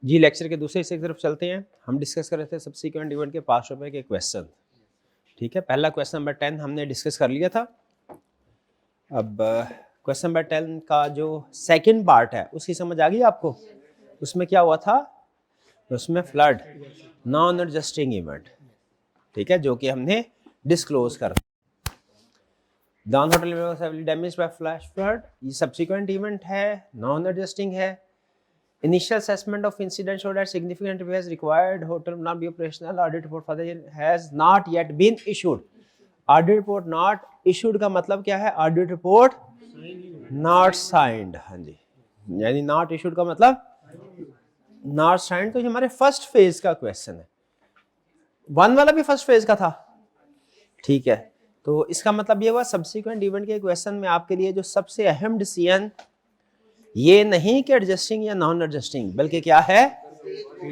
जी lecture के दूसरे हिस्से की तरफ चलते हैं। हम डिस्कस कर रहे थे सब्सिक्वेंट इवेंट के पास्ट पेपर के क्वेश्चन। ठीक है, पहला क्वेश्चन नंबर 10 हमने डिस्कस कर लिया था। अब क्वेश्चन नंबर 10 का जो सेकंड पार्ट है उसकी समझ आ गई आपको? उसमें क्या हुआ था? उसमें फ्लड नॉन एडजस्टिंग इवेंट, ठीक है, जो कि हमने डिस्क्लोज कर down hotel damage bye flash flood, ये सब्सिक्वेंट इवेंट है, नॉन एडजस्टिंग है। Initial assessment of incident showed that significant repairs required. Hotel will not be operational. Audit report for the year has not yet been issued. Audit report not issued का मतलब क्या है? Audit report not signed। हाँ जी, यानी not issued का मतलब not signed। तो ये हमारे फर्स्ट फेज का क्वेश्चन है। वन वाला भी फर्स्ट फेज का था, ठीक है। तो इसका मतलब ये हुआ सब्सिक्वेंट इवेंट के क्वेश्चन में आपके लिए जो सबसे अहम डिसीजन ये नहीं कि एडजस्टिंग या नॉन एडजस्टिंग, बल्कि क्या है,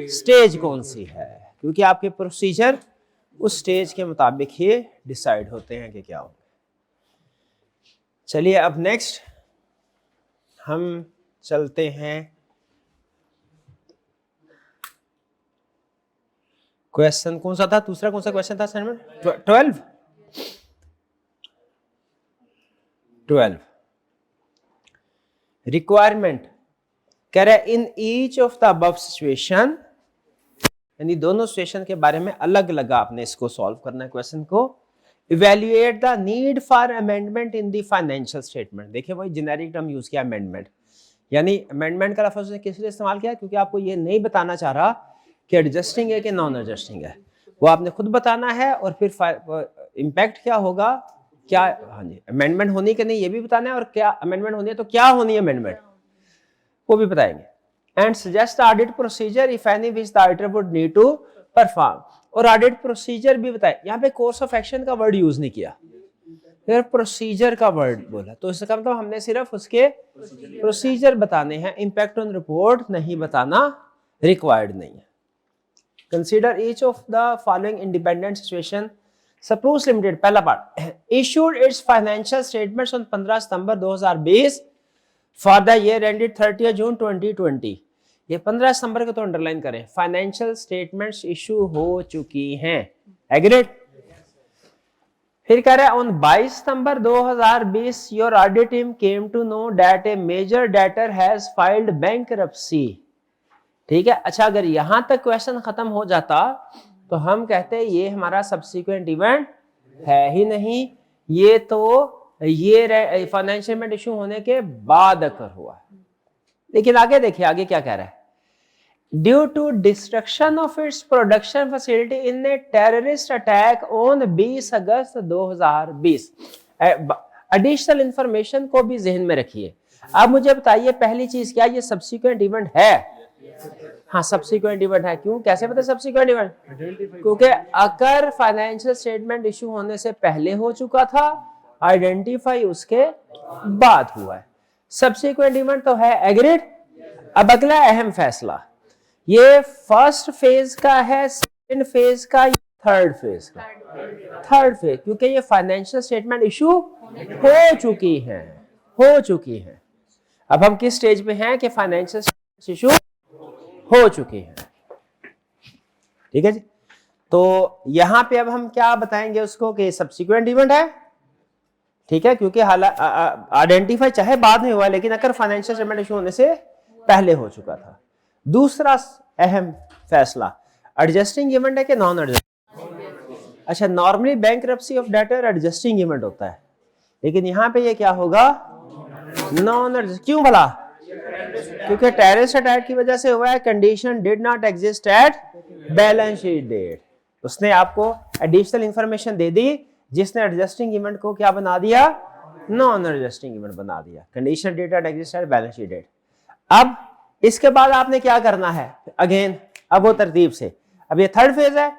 स्टेज कौन सी है, क्योंकि आपके प्रोसीजर उस स्टेज के मुताबिक ही डिसाइड होते हैं कि क्या होगा। चलिए अब नेक्स्ट हम चलते हैं क्वेश्चन, कौन सा था दूसरा? कौन सा क्वेश्चन था सर में? 12 रिक्वायरमेंट कह रहा है in each of the above situation, यानी दोनों सिचुएशन के बारे में अलग अलग आपने इसको सॉल्व करना है क्वेश्चन को। Evaluate the need for amendment in the financial statement. देखिए वही जेनेरिक टर्म यूज किया अमेंडमेंट, यानी अमेंडमेंट का लफ्ज़ उसने किस लिए इस्तेमाल किया? क्योंकि आपको ये नहीं बताना चाह रहा कि एडजस्टिंग है कि नॉन एडजस्टिंग है, वो आपने खुद बताना है, और फिर इम्पैक्ट क्या होगा, क्या, हाँ जी, अमेंडमेंट होनी कि नहीं ये भी बताना है, और क्या अमेंडमेंट होनी है तो क्या होनी है अमेंडमेंट वो भी बताएंगे। And suggest audit procedure if any which the auditor would need to perform, और ऑडिट प्रोसीजर भी बताए। यहाँ पे कोर्स ऑफ एक्शन का वर्ड यूज नहीं किया, फिर प्रोसीजर का वर्ड बोला, तो इसका मतलब हमने सिर्फ उसके प्रोसीजर बताने हैं, इम्पैक्ट ऑन रिपोर्ट नहीं बताना रिक्वायर्ड नहीं है। Consider each of the following independent situation. Spruce limited पहला part issued its financial statements on 15 September 2020 for the year ended 30 June 2020। ये 15 सितंबर को तो अंडरलाइन करें, फाइनेंशियल स्टेटमेंट्स इशू हो चुकी हैं, एग्रीड। फिर कह रहा है on 22 September 2020 your audit team came to know that a major debtor has filed bankruptcy. ठीक है, अच्छा अगर यहां तक क्वेश्चन खत्म हो जाता तो हम कहते ये हमारा सब्सिक्वेंट इवेंट है ही नहीं, ये तो ये फाइनेंशियल इशू होने के बाद अकर हुआ है। लेकिन आगे देखिए आगे क्या कह रहा है, due to destruction of its production facility in a terrorist attack on 20 August 2020। Additional information को भी जहन में रखिए। अब मुझे बताइए पहली चीज क्या ये सब्सिक्वेंट इवेंट है? हाँ सब्सिक्वेंट इवेंट है। क्यों, कैसे पता सब्सिक्वेंट इवेंट? क्योंकि अगर फाइनेंशियल स्टेटमेंट इशू होने से पहले हो चुका था, आइडेंटिफाई उसके बाद हुआ है, सब्सिक्वेंट इवेंट तो है, एग्रीड। अब अगला अहम फैसला, ये फर्स्ट फेज का है, सेकंड फेज का, थर्ड फेज का? थर्ड फेज, क्योंकि ये फाइनेंशियल स्टेटमेंट इशू हो चुकी है। अब हम किस स्टेज पे हैं कि फाइनेंशियल स्टेटमेंट इशू हो चुकी है, ठीक है जी। तो यहां पे अब हम क्या बताएंगे उसको कि सब्सिक्वेंट इवेंट है, ठीक है, क्योंकि आइडेंटिफाई चाहे बाद में हुआ लेकिन अगर फाइनेंशियल स्टेटमेंट इशू होने से पहले हो चुका था। दूसरा अहम फैसला, एडजस्टिंग इवेंट है कि नॉन एडजस्टिंग? अच्छा normally bankruptcy of debtor adjusting event होता है, लेकिन यहां पे ये क्या होगा, नॉन एडजस्टिंग। क्यों भला? क्योंकि टेररिस्ट अटैक की वजह से हुआ है, condition did not exist at balance sheet date. उसने आपको एडिशनल इंफॉर्मेशन दे दी जिसने एडजस्टिंग इवेंट को क्या बना दिया, नॉन एडजस्टिंग इवेंट बना दिया, condition did not exist at balance sheet date. अब इसके बाद आपने क्या करना है, अगेन अब वो तरतीब से, अब ये थर्ड फेज है।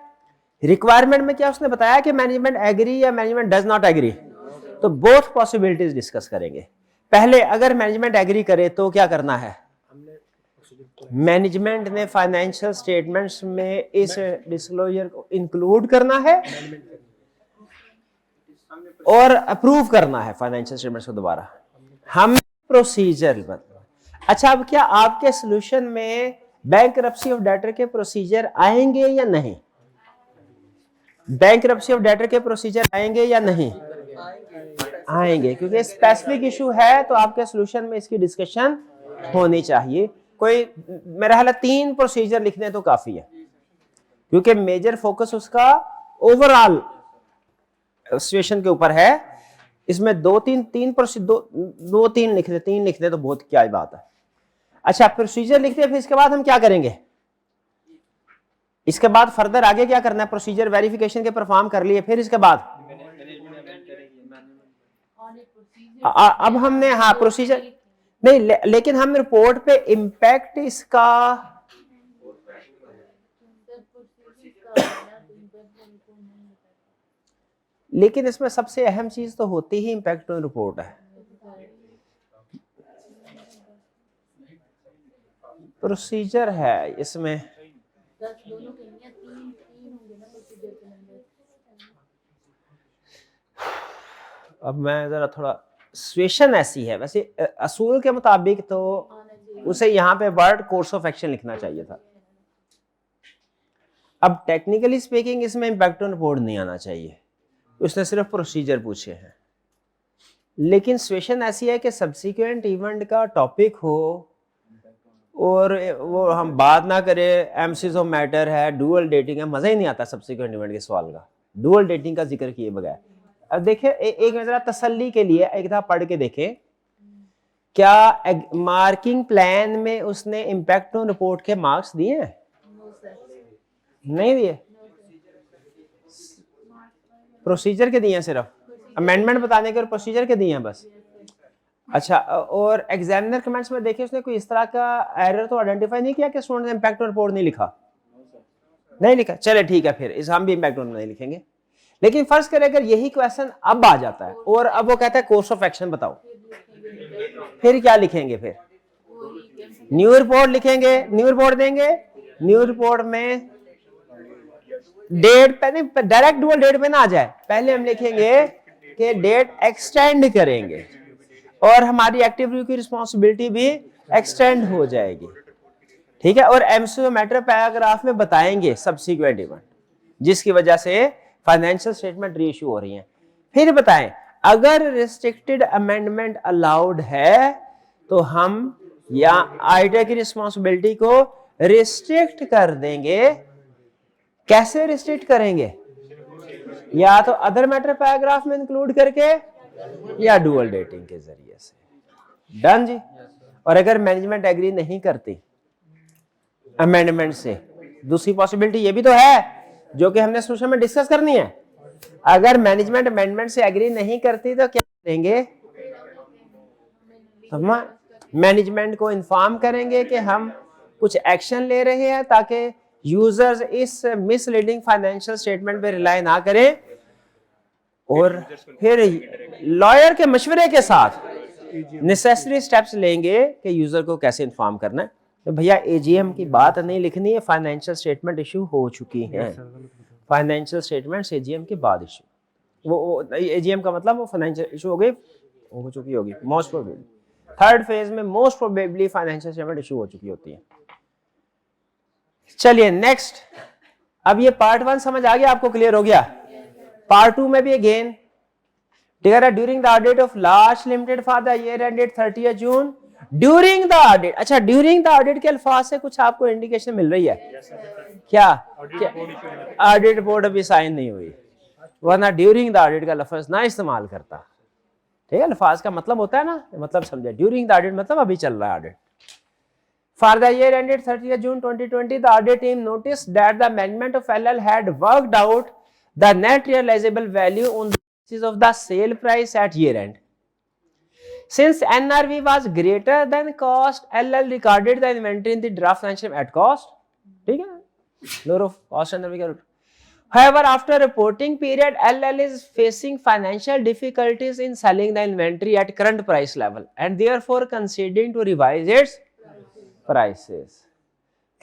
रिक्वायरमेंट में क्या उसने बताया कि मैनेजमेंट एग्री या मैनेजमेंट डज नॉट एग्री, तो बोथ पॉसिबिलिटीज डिस्कस करेंगे। पहले अगर मैनेजमेंट एग्री करे तो क्या करना है, मैनेजमेंट ने फाइनेंशियल स्टेटमेंट्स में इस डिस्क्लोजर को इंक्लूड करना है और अप्रूव करना है फाइनेंशियल स्टेटमेंट्स को दोबारा। हम प्रोसीजर अच्छा अब क्या आपके सोल्यूशन में बैंकरप्सी ऑफ डेटर के प्रोसीजर आएंगे या नहीं? बैंकरप्सी ऑफ डेटर के प्रोसीजर आएंगे या नहीं? आएंगे, क्योंकि स्पेसिफिक इशू है तो आपके सॉल्यूशन में इसकी डिस्कशन होनी चाहिए। कोई मेरा ख्याल 3 प्रोसीजर लिखने तो काफी है, क्योंकि मेजर फोकस उसका ओवरऑल सिचुएशन के ऊपर है। इसमें 2-3 लिख दे, 3 लिख दे तो बहुत क्या ही बात है। अच्छा, प्रोसीजर लिखते हैं, फिर इसके बाद हम क्या करेंगे? इसके बाद फर्दर आगे क्या करना है? प्रोसीजर वेरिफिकेशन के परफॉर्म कर लिए, फिर इसके बाद अब हमने हाँ प्रोसीजर नहीं लेकिन हम रिपोर्ट पे इम्पैक्ट इसका लेकिन इसमें सबसे अहम चीज तो होती ही इम्पैक्ट ऑन रिपोर्ट है। प्रोसीजर है इसमें अब मैं जरा थोड़ा सिचुएशन ऐसी है, वैसे असूल के मुताबिक तो उसे यहाँ पे वर्ड कोर्स ऑफ एक्शन लिखना चाहिए था। अब टेक्निकली स्पीकिंग इसमें इम्पैक्ट ऑन रिपोर्ट नहीं आना चाहिए, उसने सिर्फ प्रोसीजर पूछे हैं। लेकिन सिचुएशन ऐसी है कि सब्सिक्वेंट इवेंट का टॉपिक हो और वो हम बात ना करें, एमसीज ऑफ मैटर है, डुअल डेटिंग है, मजा ही नहीं आता सब्सिक्वेंट इवेंट के सवाल का, डुअल डेटिंग का जिक्र किए बगैर। अब देखिए एक जरा तसल्ली के लिए एक दफा पढ़ के देखें, क्या मार्किंग प्लान में उसने इम्पैक्ट ऑन रिपोर्ट के मार्क्स दिए हैं? नहीं दिए, प्रोसीजर के दिए हैं, सिर्फ अमेंडमेंट बताने के और प्रोसीजर के दिए हैं बस। अच्छा, और एग्जामिनर कमेंट्स में देखिए उसने कोई इस तरह का एरर तो आइडेंटिफाई नहीं किया कि स्टूडेंट ने इम्पैक्ट ऑन रिपोर्ट नहीं लिखा? नहीं लिखा, चले ठीक है, फिर इस हम भी इम्पैक्ट ऑन नहीं लिखेंगे। लेकिन फर्ज करें अगर यही क्वेश्चन अब आ जाता है और अब वो कहता है कोर्स ऑफ एक्शन बताओ, फिर क्या लिखेंगे? फिर न्यू रिपोर्ट लिखेंगे, न्यू रिपोर्ट देंगे, न्यू रिपोर्ट में डेट पहले डायरेक्ट डुअल डेट में ना आ जाए, पहले हम लिखेंगे कि डेट एक्सटेंड करेंगे और हमारी एक्टिव रिव्यू की रिस्पॉन्सिबिलिटी भी एक्सटेंड हो जाएगी, ठीक है। और एमसीक्यू मैटर पैराग्राफ में बताएंगे सब्सिक्वेंट इवेंट जिसकी वजह से फाइनेंशियल स्टेटमेंट रीइश्यू हो रही हैं। फिर बताएं अगर रिस्ट्रिक्टेड अमेंडमेंट अलाउड है तो हम या आइडिया की रिस्पॉन्सिबिलिटी को रिस्ट्रिक्ट कर देंगे। कैसे रिस्ट्रिक्ट करेंगे? या तो अदर मैटर पैराग्राफ में इंक्लूड करके या डुअल डेटिंग के जरिए से। डन जी। और अगर मैनेजमेंट एग्री नहीं करती अमेंडमेंट से, दूसरी पॉसिबिलिटी ये भी तो है जो कि हमने सोशल में डिस्कस करनी है। अगर मैनेजमेंट अमेंडमेंट से एग्री नहीं करती तो क्या करेंगे? हम मैनेजमेंट को इन्फॉर्म करेंगे कि हम कुछ एक्शन ले रहे हैं ताकि यूजर्स इस मिसलीडिंग फाइनेंशियल स्टेटमेंट पे रिलाई ना करें, और फिर लॉयर के मशवरे के साथ नेसेसरी स्टेप्स लेंगे कि यूजर को कैसे इन्फॉर्म करना है। तो भैया एजीएम की बात नहीं लिखनी है, फाइनेंशियल स्टेटमेंट इशू हो चुकी है, फाइनेंशियल स्टेटमेंट एजीएम के बाद इशू, वो एजीएम का मतलब वो फाइनेंशियल इशू हो चुकी होगी मोस्ट प्रोबेबली, थर्ड फेज में most probably financial statement issue हो चुकी होती है। चलिए नेक्स्ट, अब ये पार्ट 1 समझ आ गया आपको, क्लियर हो गया। पार्ट 2 में भी again during the audit of large limited for the year ended 30 June, during the audit. अच्छा, ड्यूरिंग द ऑडिट के अल्फाज से कुछ आपको इंडिकेशन मिल रही है? क्या ऑडिट रिपोर्ट अभी साइन नहीं हुई, वरना ड्यूरिंग द ऑडिट का लफ्ज ना इस्तेमाल करता, ठीक है। अल्फाज का मतलब होता है ना, मतलब समझे, ड्यूरिंग द ऑडिट मतलब अभी चल रहा है audit. For the year ended 30th June 2020, the audit team noticed that the management of LL had worked out the net realizable value on the basis of the sale price at year end. Since NRV was greater than cost, LL recorded the inventory in the draft financial at cost. ठीक है, lower of cost NRV का. However, after reporting period, LL is facing financial difficulties in selling the inventory at current price level and therefore considering to revise its prices.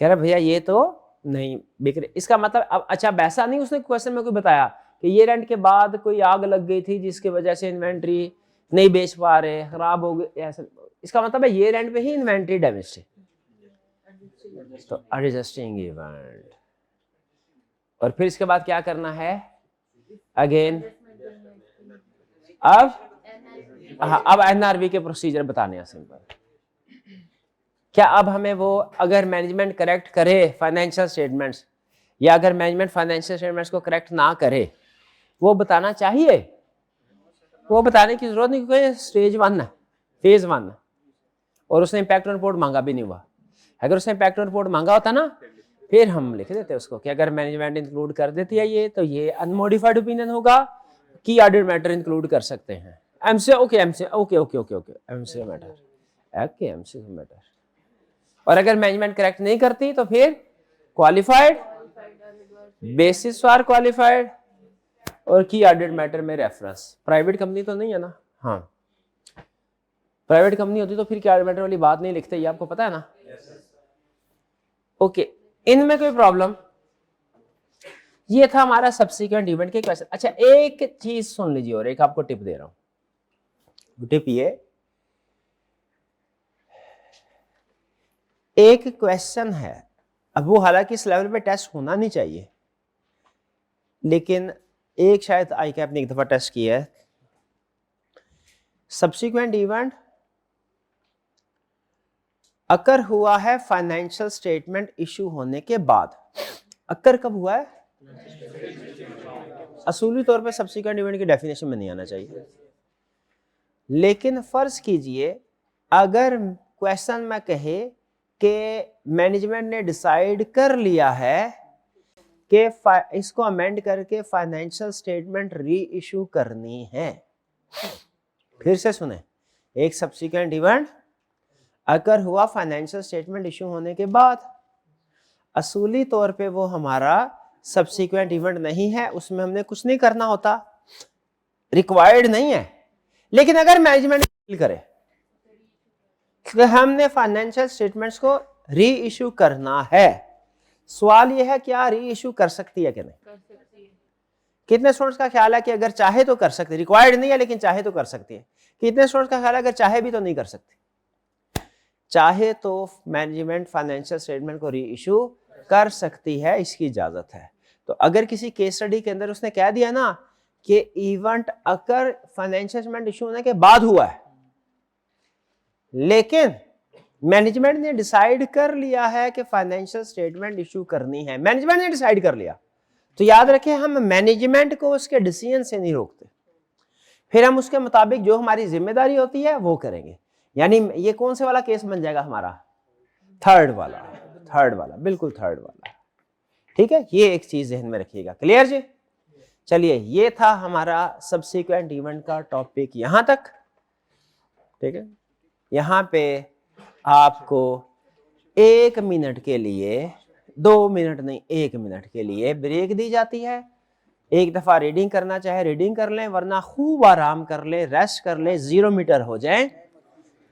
कह रहा भैया ये तो नहीं बिक रही, इसका मतलब अब अच्छा वैसा नहीं उसने क्वेश्चन में कोई बताया कि ये रेंट के बाद कोई आग लग गई थी जिसकी वजह से इन्वेंट्री नहीं बेच पा रहे, खराब हो गई, ऐसा। इसका मतलब है ये रेंट पे ही इन्वेंट्री डैमेज है, तो एडजस्टिंग इवेंट, और फिर इसके बाद क्या करना है अगेन, अब एनआरबी के प्रोसीजर बताने हैं सिंपल। क्या अब हमें वो अगर मैनेजमेंट करेक्ट करे फाइनेंशियल स्टेटमेंट्स, या अगर मैनेजमेंट फाइनेंशियल स्टेटमेंट्स को करेक्ट ना करे, वो बताना चाहिए? वो बताने की जरूरत नहीं, क्योंकि स्टेज 1 है, फेज 1 है, और उसने इम्पैक्ट रिपोर्ट मांगा भी नहीं हुआ। अगर उसने इम्पैक्ट रिपोर्ट मांगा होता ना, फिर हम लिख देते उसको कि अगर मैनेजमेंट इंक्लूड कर देती है ये, तो ये अनमोडिफाइड ओपिनियन होगा कि ऑडिट मैटर इंक्लूड कर सकते हैं। MCA okay, MCA okay okay okay okay, MCA matter okay, MCA matter. और अगर मैनेजमेंट करेक्ट नहीं करती तो फिर क्वालिफाइड, बेसिस फॉर क्वालिफाइड, और की ऑडिट मैटर में रेफरेंस। प्राइवेट कंपनी तो नहीं है ना? हाँ, प्राइवेट कंपनी होती तो फिर की ऑडिट मैटर वाली बात नहीं लिखते, ये आपको पता है ना? ओके, इनमें कोई प्रॉब्लम? ये था हमारा सब्सिक्वेंट इवेंट के क्वेश्चन। अच्छा, एक चीज सुन लीजिए, और एक आपको टिप दे रहा हूं। टिप ये, एक क्वेश्चन है, अब वो हालांकि इस लेवल पे टेस्ट होना नहीं चाहिए, लेकिन एक शायद आई कैप ने एक दफा टेस्ट किया है। सब्सिक्वेंट इवेंट अकर हुआ है फाइनेंशियल स्टेटमेंट इशू होने के बाद। अकर कब हुआ है? असूली तौर पे सब्सिक्वेंट इवेंट की डेफिनेशन में नहीं आना चाहिए, लेकिन फर्ज कीजिए अगर क्वेश्चन में कहे कि मैनेजमेंट ने डिसाइड कर लिया है कि इसको अमेंड करके फाइनेंशियल स्टेटमेंट री इशू करनी है। फिर से सुने, एक सब्सिक्वेंट इवेंट अगर हुआ फाइनेंशियल स्टेटमेंट इशू होने के बाद, असूली तौर पे वो हमारा सब्सिक्वेंट इवेंट नहीं है, उसमें हमने कुछ नहीं करना होता, रिक्वायर्ड नहीं है। लेकिन अगर मैनेजमेंट फील करे कि हमने फाइनेंशियल स्टेटमेंट्स को री इशू करना है, सवाल यह है क्या री इशू कर सकती है कि नहीं? कर सकती है। कितने स्टूडेंट्स का ख्याल है कि अगर चाहे तो कर सकती है, रिक्वायर्ड नहीं है लेकिन चाहे तो कर सकती है? कितने स्टूडेंट्स का ख्याल है अगर चाहे भी तो नहीं कर सकती? चाहे तो मैनेजमेंट फाइनेंशियल स्टेटमेंट को री इशू कर सकती है, इसकी इजाजत है। तो अगर किसी केस स्टडी के अंदर उसने कह दिया ना कि इवेंट अगर फाइनेंशियल स्टेटमेंट इशू होने के बाद हुआ है, लेकिन मैनेजमेंट ने डिसाइड कर लिया है कि फाइनेंशियल स्टेटमेंट इशू करनी है, मैनेजमेंट ने डिसाइड कर लिया, तो याद रखें हम मैनेजमेंट को उसके डिसीजन से नहीं रोकते, फिर हम उसके मुताबिक जो हमारी जिम्मेदारी होती है वो करेंगे। यानी ये कौन से वाला केस बन जाएगा हमारा? थर्ड वाला, बिल्कुल थर्ड वाला। ठीक है, ये एक चीज ध्यान में रखिएगा। क्लियर जी? चलिए, ये था हमारा सब्सिक्वेंट इवेंट का टॉपिक यहां तक। ठीक है, यहां पे आपको 1 मिनट के लिए, 2 मिनट नहीं 1 मिनट के लिए ब्रेक दी जाती है। एक दफा रीडिंग करना चाहे रीडिंग कर लें, वरना खूब आराम कर लें, रेस्ट कर लें, 0 मीटर हो जाएं,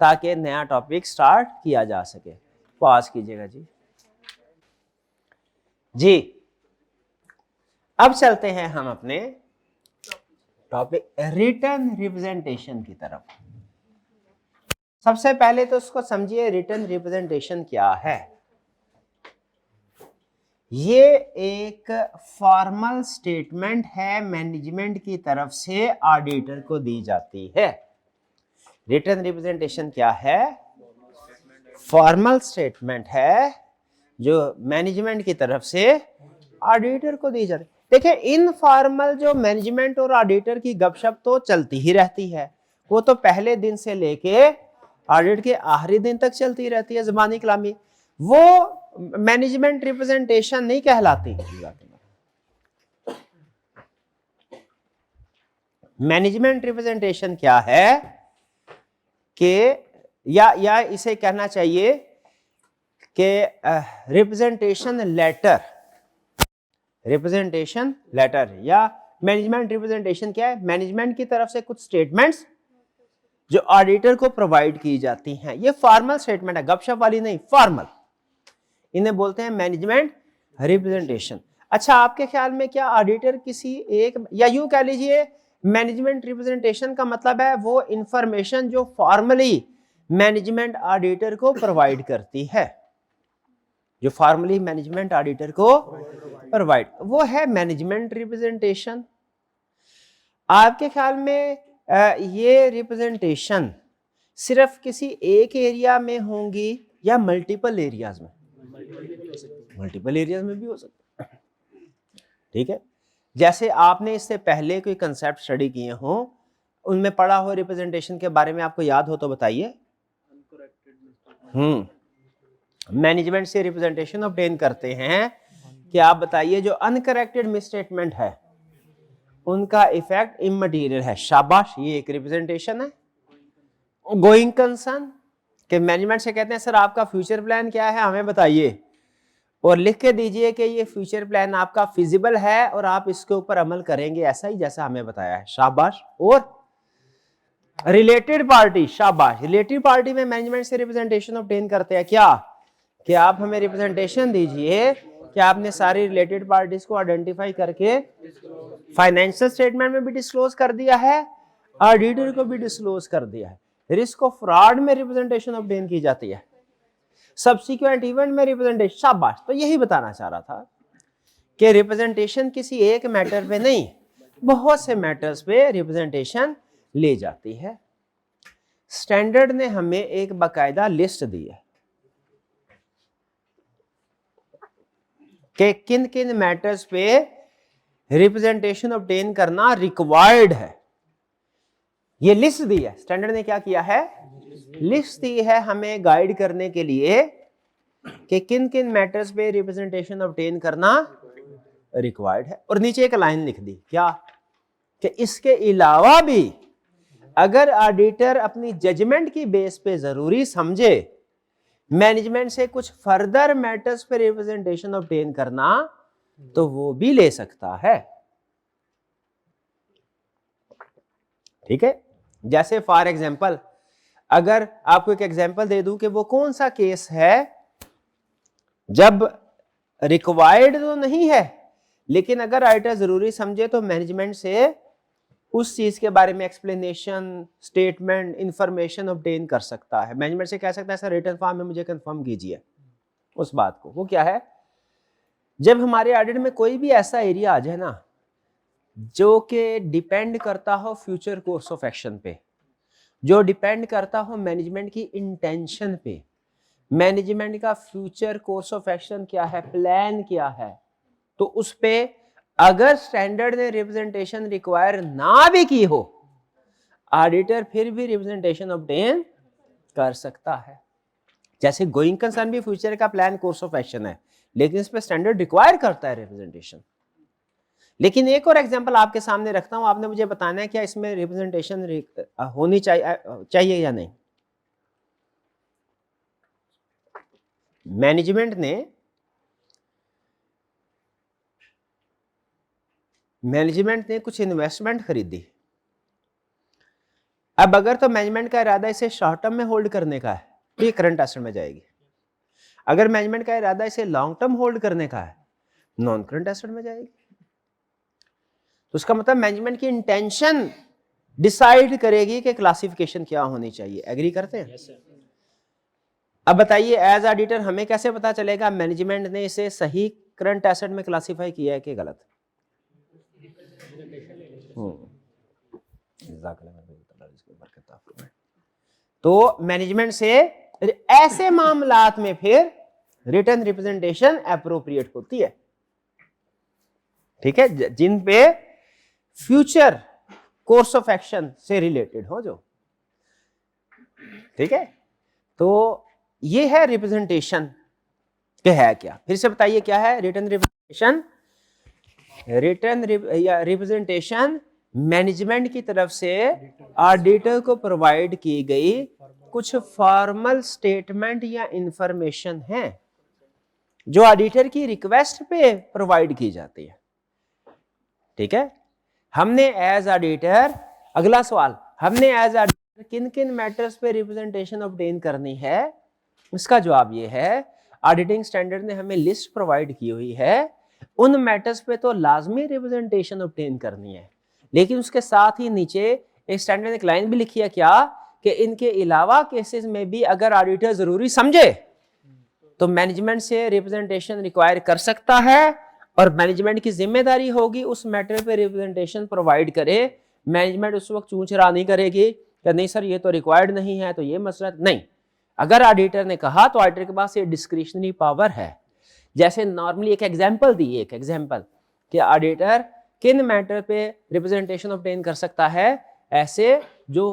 ताकि नया टॉपिक स्टार्ट किया जा सके। पॉज कीजिएगा जी। अब चलते हैं हम अपने टॉपिक रिटन रिप्रेजेंटेशन की तरफ। सबसे पहले तो उसको समझिए, रिटन रिप्रेजेंटेशन क्या है। ये एक फॉर्मल स्टेटमेंट है, मैनेजमेंट की तरफ से ऑडिटर को दी जाती है। रिटन रिप्रेजेंटेशन क्या है? फॉर्मल स्टेटमेंट है जो मैनेजमेंट की तरफ से ऑडिटर को दी जाती है। देखिए, इनफॉर्मल जो मैनेजमेंट और ऑडिटर की गपशप तो चलती ही रहती है, वो तो पहले दिन से लेके ऑडिट के आखिरी दिन तक चलती रहती है, ज़बानी कलामी। वो मैनेजमेंट रिप्रेजेंटेशन नहीं कहलाती। मैनेजमेंट रिप्रेजेंटेशन क्या है कि या इसे कहना चाहिए कि रिप्रेजेंटेशन लेटर या मैनेजमेंट रिप्रेजेंटेशन क्या है? मैनेजमेंट की तरफ से कुछ स्टेटमेंट्स जो ऑडिटर को प्रोवाइड की जाती हैं। ये फॉर्मल स्टेटमेंट है, गपशप वाली नहीं, फॉर्मल। इन्हें बोलते हैं मैनेजमेंट रिप्रेजेंटेशन। अच्छा, आपके ख्याल में क्या ऑडिटर किसी एक, या यूं कह लीजिए मैनेजमेंट रिप्रेजेंटेशन का मतलब है वो इंफॉर्मेशन जो फॉर्मली मैनेजमेंट ऑडिटर को प्रोवाइड करती है। जो फॉर्मली मैनेजमेंट ऑडिटर को प्रोवाइड, वो है मैनेजमेंट रिप्रेजेंटेशन। आपके ख्याल में ये रिप्रेजेंटेशन सिर्फ किसी एक एरिया में होंगी या मल्टीपल एरियाज में? मल्टीपल एरियाज में भी हो सकता है। ठीक है, जैसे आपने इससे पहले कोई कंसेप्ट स्टडी किए हो, उनमें पढ़ा हो रिप्रेजेंटेशन के बारे में, आपको याद हो तो बताइए। मैनेजमेंट से रिप्रेजेंटेशन ऑब्टेन करते हैं कि आप बताइए जो अनकरेक्टेड मिसस्टेटमेंट है उनका इफेक्ट इमटेरियल है। शाबाश, ये एक रिप्रेजेंटेशन है। गोइंग कंसर्न कि मैनेजमेंट से कहते हैं सर आपका फ्यूचर प्लान क्या है, हमें बताइए, और लिख के दीजिए कि ये फ्यूचर प्लान आपका फिजिबल है और आप इसके ऊपर अमल करेंगे ऐसा ही जैसा हमें बताया है। शाबाश। और रिलेटेड पार्टी, शाबाश, रिलेटेड पार्टी में मैनेजमेंट से रिप्रेजेंटेशन ऑब्टेन करते हैं क्या, कि आप हमें रिप्रेजेंटेशन दीजिए कि आपने सारी रिलेटेड पार्टीज को आइडेंटिफाई करके फाइनेंशियल स्टेटमेंट में भी डिस्क्लोज कर दिया है, ऑडिटर को भी डिस्क्लोज कर दिया है। रिस्क ऑफ फ्रॉड में रिप्रेजेंटेशन ऑब्टेन की जाती है, सब्सिक्वेंट इवेंट में रिप्रेजेंटेशन। शाबाश। तो यही बताना चाह रहा था कि रिप्रेजेंटेशन किसी एक मैटर पे नहीं, बहुत से मैटर्स पे रिप्रेजेंटेशन ले जाती है। स्टैंडर्ड ने हमें एक बाकायदा लिस्ट दी है कि किन किन मैटर्स पे रिप्रेजेंटेशन ऑब्टेन करना रिक्वायर्ड है। ये लिस्ट दी है, स्टैंडर्ड ने क्या किया है, लिस्ट दी है हमें गाइड करने के लिए कि किन किन मैटर्स पे रिप्रेजेंटेशन ऑब्टेन करना रिक्वायर्ड है। और नीचे एक लाइन लिख दी क्या, कि इसके अलावा भी अगर ऑडिटर अपनी जजमेंट की बेस पे जरूरी समझे मैनेजमेंट से कुछ फर्दर मैटर्स पे रिप्रेजेंटेशन ऑब्टेन करना, तो वो भी ले सकता है। ठीक है, जैसे फॉर एग्जांपल, अगर आपको एक एग्जांपल दे दूं कि वो कौन सा केस है जब रिक्वायर्ड तो नहीं है, लेकिन अगर ऑडिटर जरूरी समझे तो मैनेजमेंट से उस चीज के बारे में एक्सप्लेनेशन, स्टेटमेंट, इंफॉर्मेशन ऑब्टेन कर सकता है। मैनेजमेंट से कह सकता है सर रिटन फॉर्म में मुझे कंफर्म कीजिए उस बात को। वो क्या है, जब हमारे ऑडिट में कोई भी ऐसा एरिया आ जाए ना जो कि डिपेंड करता हो फ्यूचर कोर्स ऑफ एक्शन पे, जो डिपेंड करता हो मैनेजमेंट की इंटेंशन पे, मैनेजमेंट का फ्यूचर कोर्स ऑफ एक्शन क्या है, प्लान क्या है, तो उस पे अगर स्टैंडर्ड ने रिप्रेजेंटेशन रिक्वायर ना भी की हो, ऑडिटर फिर भी रिप्रेजेंटेशन ऑब्टेन कर सकता है। जैसे गोइंग कंसर्न भी फ्यूचर का प्लान कोर्स ऑफ एक्शन है, लेकिन इस पे स्टैंडर्ड रिक्वायर करता है रिप्रेजेंटेशन। लेकिन एक और एग्जांपल आपके सामने रखता हूं, आपने मुझे बताना है क्या इसमें रिप्रेजेंटेशन होनी चाहिए या नहीं। मैनेजमेंट ने कुछ इन्वेस्टमेंट खरीदी। अब अगर तो मैनेजमेंट का इरादा इसे शॉर्ट टर्म में होल्ड करने का है तो ये करंट एसेट में जाएगी। अगर मैनेजमेंट का इरादा इसे लॉन्ग टर्म होल्ड करने का है, नॉन करंट एसेट में जाएगी। तो उसका मतलब मैनेजमेंट की इंटेंशन डिसाइड करेगी कि क्लासिफिकेशन क्या होनी चाहिए। एग्री करते हैं? yes, अब बताइए एज ऑडिटर हमें कैसे पता चलेगा मैनेजमेंट ने इसे सही करंट एसेट में क्लासिफाई किया है कि गलत? तो मैनेजमेंट से ऐसे मामलात में फिर रिटर्न रिप्रेजेंटेशन एप्रोप्रिएट होती है। ठीक है, जिन पे फ्यूचर कोर्स ऑफ एक्शन से रिलेटेड हो जो। ठीक है, तो ये है रिप्रेजेंटेशन के है क्या, फिर से बताइए क्या है रिटर्न रिप्रेजेंटेशन। रिप्रेजेंटेशन मैनेजमेंट की तरफ से ऑडिटर को प्रोवाइड की गई कुछ फॉर्मल स्टेटमेंट या इंफॉर्मेशन है जो ऑडिटर की रिक्वेस्ट पे प्रोवाइड की जाती है। ठीक है, हमने एज ऑडिटर, अगला सवाल, हमने एज ऑडिटर किन किन मैटर्स पे रिप्रेजेंटेशन ऑब्टेन करनी है? इसका जवाब ये है ऑडिटिंग स्टैंडर्ड ने हमें लिस्ट प्रोवाइड की हुई है। उन मैटर्स पे तो लाजमी रिप्रेजेंटेशन ऑब्टेन करनी है, लेकिन उसके साथ ही नीचे एक स्टैंडर्ड ने एक लाइन भी लिखी है क्या, कि इनके अलावा केसेस में भी अगर ऑडिटर जरूरी समझे तो मैनेजमेंट से रिप्रेजेंटेशन रिक्वायर कर सकता है और मैनेजमेंट की जिम्मेदारी होगी उस मैटर पे रिप्रेजेंटेशन प्रोवाइड करे। मैनेजमेंट उस वक्त चूं चरा नहीं करेगी कि नहीं सर ये तो रिक्वायर्ड नहीं है तो ये मसला नहीं। अगर ऑडिटर ने कहा तो ऑडिटर के पास ये डिस्क्रिशनरी पावर है। जैसे नॉर्मली एक एग्जांपल दी, एक एग्जांपल कि ऑडिटर किन मैटर पे रिप्रेजेंटेशन ऑब्टेन कर सकता है, ऐसे जो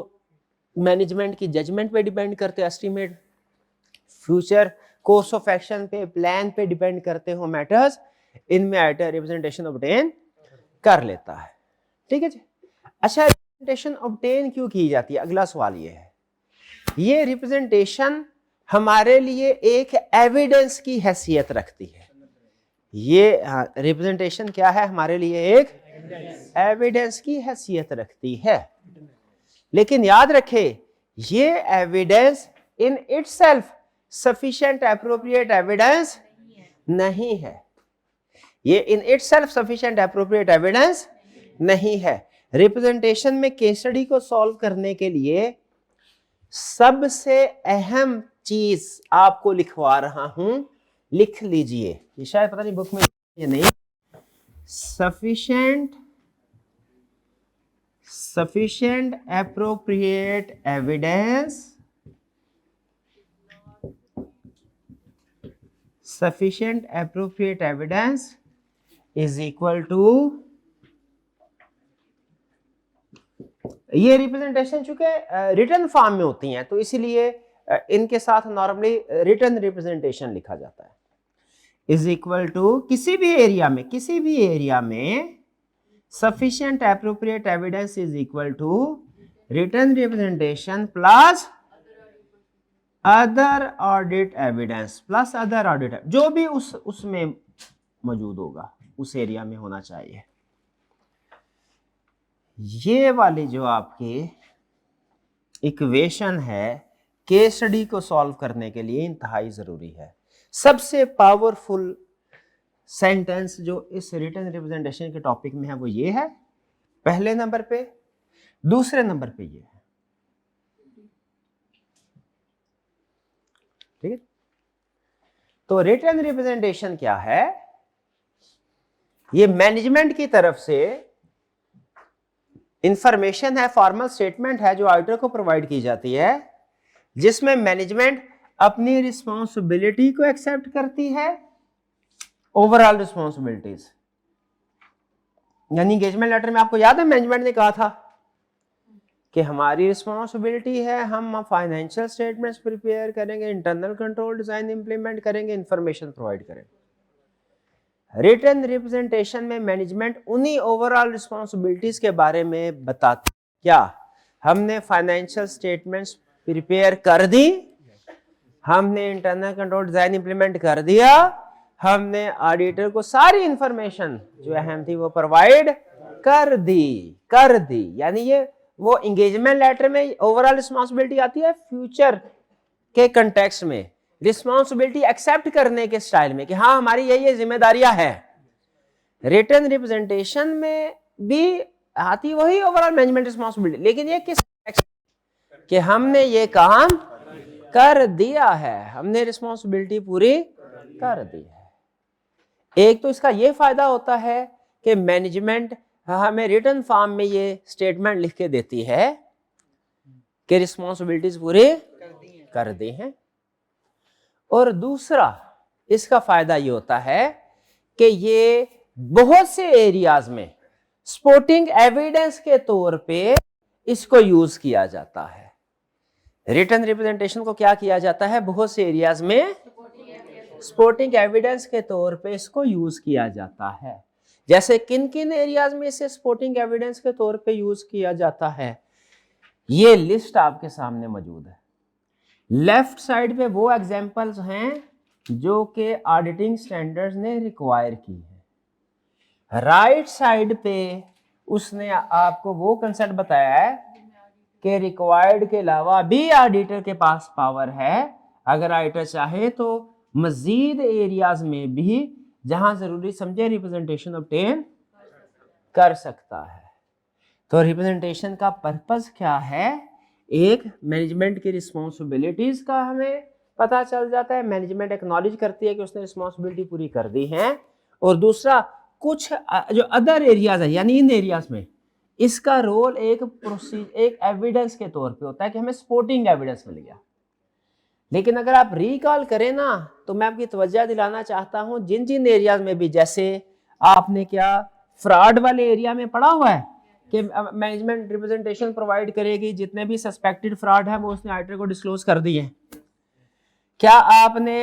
मैनेजमेंट की जजमेंट पे डिपेंड करते, estimate future course of action पे, प्लान पे डिपेंड करते हो मैटर्स, इनमें ऑडिटर रिप्रेजेंटेशन ऑब्टेन कर लेता है। ठीक है जी। अच्छा, रिप्रेजेंटेशन ऑब्टेन क्यों की जाती है, अगला सवाल ये है। ये रिप्रेजेंटेशन हमारे लिए एक एविडेंस की हैसियत रखती है। ये रिप्रेजेंटेशन क्या है, हमारे लिए एक एविडेंस की हैसियत रखती है। लेकिन याद रखे ये evidence in itself sufficient appropriate evidence नहीं है। ये in itself sufficient appropriate evidence नहीं है। रिप्रेजेंटेशन में केस स्टडी को सॉल्व करने के लिए सबसे अहम चीज आपको लिखवा रहा हूं, लिख लीजिए, ये शायद पता नहीं बुक में ये नहीं, sufficient appropriate evidence, sufficient appropriate evidence is equal to, ये रिप्रेजेंटेशन चूंकि रिटन फॉर्म में होती हैं तो इसीलिए इनके साथ नॉर्मली रिटन रिप्रेजेंटेशन लिखा जाता है, इज इक्वल टू किसी भी एरिया में sufficient appropriate evidence is equal to written representation plus other audit evidence plus other audit, जो भी उसमें मौजूद होगा उस एरिया में होना चाहिए। ये वाली जो आपकी इक्वेशन है केस स्टडी को सॉल्व करने के लिए इंतहाई जरूरी है। सबसे पावरफुल सेंटेंस जो इस रिटन रिप्रेजेंटेशन के टॉपिक में है वो ये है, पहले नंबर पे। दूसरे नंबर पे ये है, ठीक है। तो रिटन रिप्रेजेंटेशन क्या है, ये मैनेजमेंट की तरफ से इंफॉर्मेशन है, फॉर्मल स्टेटमेंट है जो ऑडिटर को प्रोवाइड की जाती है, जिसमें मैनेजमेंट अपनी रिस्पॉन्सिबिलिटी को एक्सेप्ट करती है, ओवरऑल रिस्पॉन्सिबिलिटीज। यानी एंगेजमेंट लेटर में आपको याद है मैनेजमेंट ने कहा था कि हमारी रिस्पॉन्सिबिलिटी है, हम फाइनेंशियल स्टेटमेंट्स प्रिपेयर करेंगे, इंटरनल कंट्रोल डिजाइन इंप्लीमेंट करेंगे, इंफॉर्मेशन प्रोवाइड करेंगे। रिटन रिप्रेजेंटेशन में मैनेजमेंट उन्हीं ओवरऑल रिस्पॉन्सिबिलिटीज के बारे में बताती, क्या हमने फाइनेंशियल स्टेटमेंट्स प्रिपेयर कर दी, हमने इंटरनल कंट्रोल डिजाइन इंप्लीमेंट कर दिया, हमने ऑडिटर को सारी इंफॉर्मेशन जो अहम थी वो प्रोवाइड कर दी। यानी ये वो एंगेजमेंट लेटर में ओवरऑल रिस्पॉन्सिबिलिटी आती है फ्यूचर के कंटेक्स्ट में, रिस्पॉन्सिबिलिटी एक्सेप्ट करने के स्टाइल में कि हाँ हमारी ये जिम्मेदारियां हैं। रिटन रिप्रेजेंटेशन में भी आती वही ओवरऑल मैनेजमेंट रिस्पॉन्सिबिलिटी, लेकिन ये किस कि हमने ये काम कर दिया है, हमने रिस्पॉन्सिबिलिटी पूरी कर दी है। एक तो इसका ये फायदा होता है कि मैनेजमेंट हमें रिटन फॉर्म में ये स्टेटमेंट लिख के देती है कि रिस्पॉन्सिबिलिटीज पूरी कर दी हैं। और दूसरा इसका फायदा ये होता है कि ये बहुत से एरियाज में सपोर्टिंग एविडेंस के तौर पे इसको यूज किया जाता है। रिटन रिप्रेजेंटेशन को क्या किया जाता है, बहुत से एरियाज में सपोर्टिंग एविडेंस के तौर पे इसको यूज किया जाता है। जैसे किन किन एरियाज में इसे सपोर्टिंग एविडेंस के तौर पे यूज किया जाता है, ये लिस्ट आपके सामने मौजूद है। लेफ्ट साइड पे वो एग्जांपल्स हैं जो कि ऑडिटिंग स्टैंडर्ड्स ने रिक्वायर की है। राइट साइड पे उसने आपको वो कंसेप्ट बताया है कि रिक्वायर्ड के अलावा भी ऑडिटर के पास पावर है, अगर ऑडिटर चाहे तो मजीद एरियाज में भी जहां जरूरी समझे रिप्रेजेंटेशन ऑब्टेन कर सकता है। तो रिप्रेजेंटेशन का पर्पस क्या है, एक मैनेजमेंट की रिस्पॉन्सिबिलिटीज का हमें पता चल जाता है, मैनेजमेंट एक्नॉलेज करती है कि उसने रिस्पॉन्सिबिलिटी पूरी कर दी है। और दूसरा, कुछ जो अदर एरियाज है, यानी इन एरियाज में इसका रोल एक एविडेंस के तौर पे होता है कि हमें सपोर्टिंग एविडेंस मिल गया। लेकिन अगर आप रिकॉल करें ना, तो मैं आपकी तवज्जो दिलाना चाहता हूं, जिन जिन एरियाज में भी, जैसे आपने क्या फ्रॉड वाले एरिया में पढ़ा हुआ है कि मैनेजमेंट रिप्रेजेंटेशन प्रोवाइड करेगी, जितने भी सस्पेक्टेड फ्रॉड है वो उसने ऑडिटर को डिस्क्लोज कर दिए। क्या आपने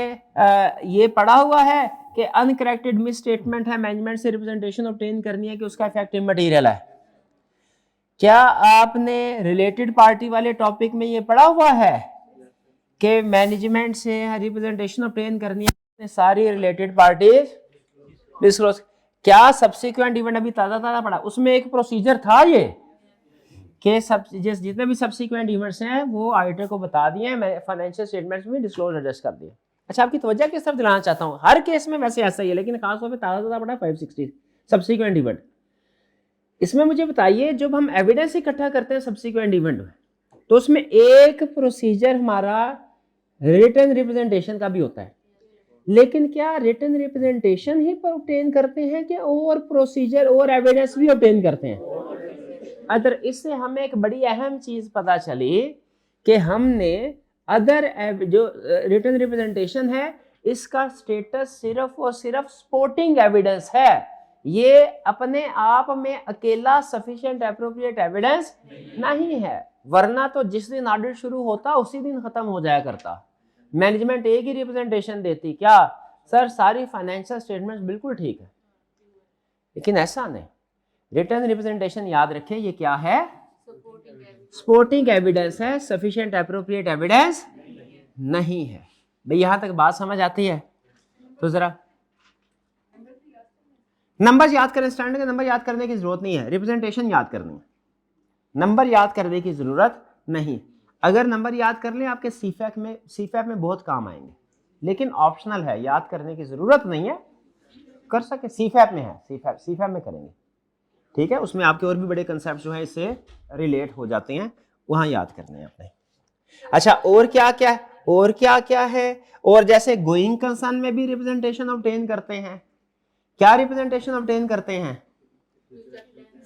ये पढ़ा हुआ है कि अनकरेक्टेड मिस स्टेटमेंट है, मैनेजमेंट से रिप्रेजेंटेशन ऑब्टेन करनी है कि उसका इफेक्टिव मटेरियल है? क्या आपने रिलेटेड पार्टी वाले टॉपिक में ये पढ़ा हुआ है कि मैनेजमेंट से रिप्रेजेंटेशन ऑब्टेन करनी है, सारी रिलेटेड पार्टीज डिस्क्लोज? क्या सब्सिक्वेंट इवेंट अभी ताजा पड़ा, उसमें एक प्रोसीजर था ये कि जितने भी सब्सिक्वेंट इवेंट्स हैं वो ऑडिटर को बता दिए, मैं फाइनेंशियल स्टेटमेंट्स में डिस्क्लोज एडजस्ट कर दिए। अच्छा, आपकी तवज्जो किस तरफ दिलाना चाहता हूँ, हर केस में वैसे ऐसा ही है, लेकिन खासतौर पर ताजा पड़ा 560 सब्सिक्वेंट इवेंट। इसमें मुझे बताइए, जब हम एविडेंस इकट्ठा करते हैं सब्सिक्वेंट इवेंट में, तो उसमें एक प्रोसीजर हमारा रिटन रिप्रेजेंटेशन का भी होता है, लेकिन क्या रिटन रिप्रेजेंटेशन ही पर ऑब्टेन करते हैं कि और प्रोसीजर और एविडेंस भी ऑब्टेन करते हैं? अदर इससे हमें एक बड़ी अहम चीज पता चली कि हमने अदर जो रिटन रिप्रेजेंटेशन है इसका स्टेटस सिर्फ और सिर्फ सपोर्टिंग एविडेंस है, ये अपने आप में अकेला सफिशिएंट एप्रोप्रिएट एविडेंस नहीं है। वरना तो जिस दिन ऑडिट शुरू होता उसी दिन खत्म हो जाया करता। मैनेजमेंट एक ही रिप्रेजेंटेशन देती, क्या सर सारी फाइनेंशियल स्टेटमेंट्स बिल्कुल ठीक है, लेकिन ऐसा नहीं। रिटर्न रिप्रेजेंटेशन याद रखें, ये क्या है? सपोर्टिंग एविडेंस है, सफिशिएंट एप्रोप्रिएट एविडेंस नहीं है। भाई यहां तक बात समझ आती है? तो जरा नंबर याद करें, स्टैंडर्ड के नंबर याद करने की जरूरत नहीं है, रिप्रेजेंटेशन याद करनी है, नंबर याद करने की जरूरत नहीं। अगर नंबर याद कर लें आपके सीफैप में बहुत काम आएंगे, लेकिन ऑप्शनल है, याद करने की जरूरत नहीं है, कर सके सीफैप में है, सीफैप में करेंगे, ठीक है। उसमें आपके और भी बड़े कंसेप्ट जो है इससे रिलेट हो जाते हैं, वहां याद करने हैं अपने। अच्छा, और क्या क्या है? और जैसे गोइंग कंसर्न में भी रिप्रेजेंटेशन ऑब्टेन करते हैं। क्या रिप्रेजेंटेशन ऑब्टेन करते हैं?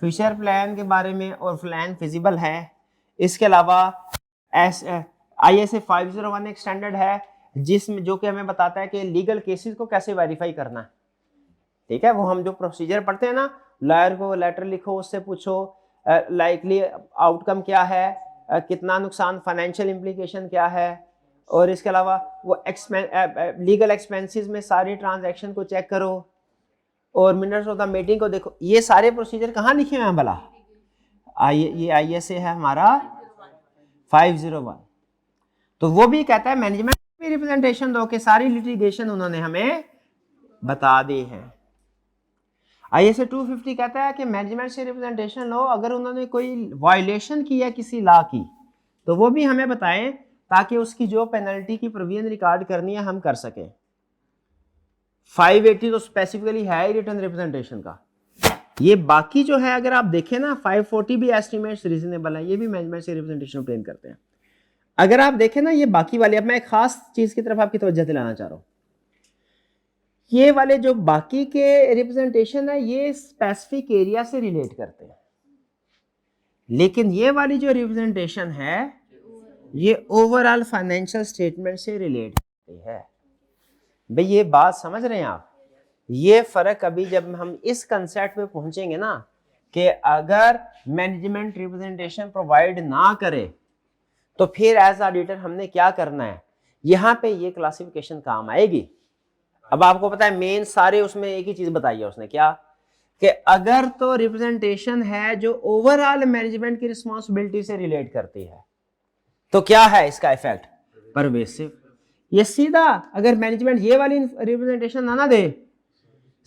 फ्यूचर प्लान के बारे में, और प्लान फिजिबल है। इसके अलावा ISA 501 एक स्टैंडर्ड है जिसमें जो कि हमें बताता है कि लीगल केसेस को कैसे वेरीफाई करना है, ठीक है। वो हम जो प्रोसीजर पढ़ते हैं ना, लॉयर को लेटर लिखो, उससे पूछो लाइकली आउटकम क्या है, कितना नुकसान, फाइनेंशियल इम्प्लीकेशन क्या है, और इसके अलावा वो लीगल एक्सपेंसेस में सारी ट्रांजैक्शन को चेक करो, और मिनट्स ऑफ द मीटिंग को देखो। ये सारे प्रोसीजर कहाँ लिखे हुए हैं भला? ये ISA है हमारा 501। तो वो भी कहता है मैनेजमेंट भी रिप्रेजेंटेशन दो, के सारी लिटिगेशन उन्होंने हमें बता दी है। ISA 250 कहता है कि मैनेजमेंट से रिप्रेजेंटेशन लो, अगर उन्होंने कोई वायलेशन की है किसी लॉ की तो वो भी हमें बताएं, ताकि उसकी जो पेनल्टी की प्रोविजन रिकॉर्ड करनी है हम कर सकें। 580 तो स्पेसिफिकली है ही रिटर्न रिप्रेजेंटेशन का। ये बाकी जो है अगर आप देखें ना, 540 भी एस्टिमेट्स रीजनेबल है, ये भी मैनेजमेंट से रिप्रेजेंटेशन ऑब्टेन करते हैं। अगर आप देखें ना ये बाकी वाले, अब मैं एक खास चीज की तरफ आपकी तवज्जो दिलाना चाह रहा हूं, ये वाले जो बाकी के रिप्रेजेंटेशन है ये स्पेसिफिक एरिया से रिलेट करते हैं, लेकिन ये वाली जो रिप्रेजेंटेशन है ये ओवरऑल फाइनेंशियल स्टेटमेंट से रिलेट करती है। भाई ये बात समझ रहे हैं आप? ये फर्क अभी जब हम इस कंसेप्ट पे पहुंचेंगे ना, कि अगर मैनेजमेंट रिप्रेजेंटेशन प्रोवाइड ना करे तो फिर एज ऑडिटर हमने क्या करना है, यहां पे ये क्लासिफिकेशन काम आएगी। अब आपको पता है मेन सारे उसमें एक ही चीज बताई है उसने, क्या कि अगर तो रिप्रेजेंटेशन है जो ओवरऑल मैनेजमेंट की रिस्पॉन्सिबिलिटी से रिलेट करती है, तो क्या है इसका इफेक्ट? परवेसिव। ये सीधा अगर मैनेजमेंट ये वाली रिप्रेजेंटेशन ना दे,